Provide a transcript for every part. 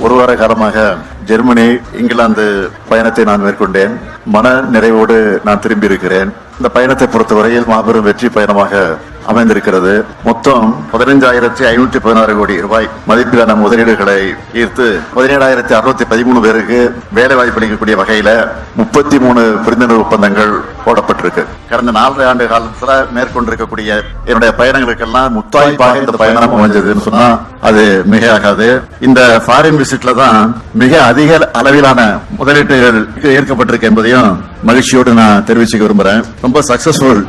ஒரு வார காலமாக ஜெர்மனி, இங்கிலாந்து பயணத்தை நான் மேற்கொண்டேன். மன நிறைவோடு நான் திரும்பி இருக்கிறேன். இந்த பயணத்தை பொறுத்தவரையில் மாபெரும் வெற்றி பயணமாக அமைந்திருக்கிறது. மொத்தம் 15,516 கோடி ரூபாய் மதிப்பிலான முதலீடுகளை ஈர்த்து 17,613 பேருக்கு வேலை வாய்ப்பு அளிக்கக்கூடிய வகையில 33 புரிந்துணர்வு ஒப்பந்தங்கள் போடப்பட்டிருக்கு. கடந்த 4 ஆண்டு காலத்துல மேற்கொண்டிருக்கக்கூடிய என்னுடைய பயணங்களுக்கெல்லாம் முத்தாய்ப்பாக இந்த பயணம் அமைஞ்சதுன்னு சொன்னா அது மிகையாகாது. இந்த ஃபாரின் விசிட்ல தான் மிக அதிக அளவிலான முதலீட்டுகள் ஈர்க்கப்பட்டிருக்கு என்பதையும் மகிழ்ச்சியோடு நான் தெரிவிச்சுக்க விரும்புறேன். ரொம்ப சக்சஸ்ஃபுல்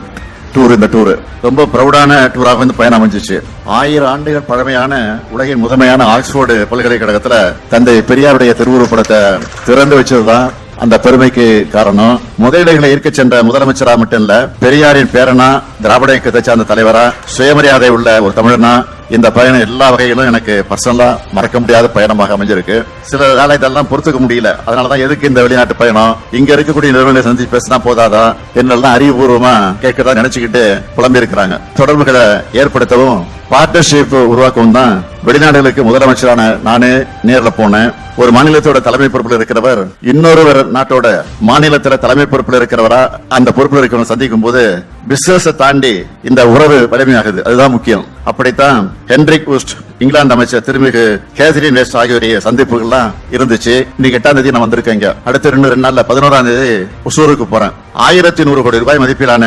டூர். இந்த டூர் ரொம்ப ப்ரௌடான டூராக இந்த பயணம் அமைஞ்சிச்சு. 1000 ஆண்டுகள் பழமையான உலகின் முதன்மையான ஆக்ஸ்போர்டு பல்கலைக்கழகத்துல தந்தை பெரியாருடைய திருவுருவப்படத்தை திறந்து வச்சதுதான் அந்த பெருமைக்கு காரணம். முதலீடுகளை ஈர்க்க சென்ற முதலமைச்சரா மட்டும் இல்ல, பெரியாரின் பேரனா, திராவிட இயக்கத்தை சார்ந்த தலைவரா, சுயமரியாதை உள்ள ஒரு தமிழனா இந்த பயணம் எல்லா வகையிலும் எனக்கு பர்சனலா மறக்க முடியாத பயணமாக அமைஞ்சிருக்கு. சில வேலை இதெல்லாம் பொறுத்துக்க முடியல. அதனாலதான் எதுக்கு இந்த வெளிநாட்டு பயணம், இங்க இருக்கக்கூடிய நிறுவனங்களை சந்திச்சு பேசினா போதாதா என்னெல்லாம் அறிவுபூர்வமா கேட்கறதா நினைச்சுக்கிட்டு புலம்பி இருக்கிறாங்க. தொடர்புகளை ஏற்படுத்தவும் பார்ட்னர்ஷிப் உருவாக்கவும் தான் வெளிநாடுகளுக்கு முதலமைச்சரான நானே நேரில் போனேன். ஒரு மாநிலத்தோட தலைமை பொறுப்பில் இருக்கிறவர் இன்னொரு நாட்டோட மாநிலத்துல தலைமை பொறுப்பில் இருக்கிறவரா அந்த பொறுப்பில் இருக்கிறவங்க சந்திக்கும் போது பிசினஸ் தாண்டி இந்த உறவு வலிமையாகுது. அதுதான் முக்கியம். அப்படித்தான் ஹென்ரிக் வூஸ்ட் இங்கிலாந்து அமைச்சர் திருமிகு கேத்ரின் வெஸ்ட் ஆகியோருடைய சந்திப்புகள்லாம் இருந்துச்சு. இன்னைக்கு 8ஆம் தேதி நான் வந்திருக்கேங்க. அடுத்த 2 நாள்ல 11ஆம் தேதி ஒசூருக்கு போறேன். 1100 கோடி ரூபாய் மதிப்பிலான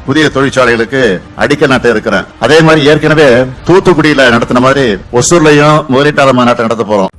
புதிய தொழிற்சாலைகளுக்கு அடிக்கல் நாட்ட இருக்கிறேன். அதே மாதிரி ஏற்கனவே தூத்துக்குடியில நடத்தின மாதிரி ஒசூர்லயும் முதலீட்டாளர் மாநாட்டை நடத்த போறோம்.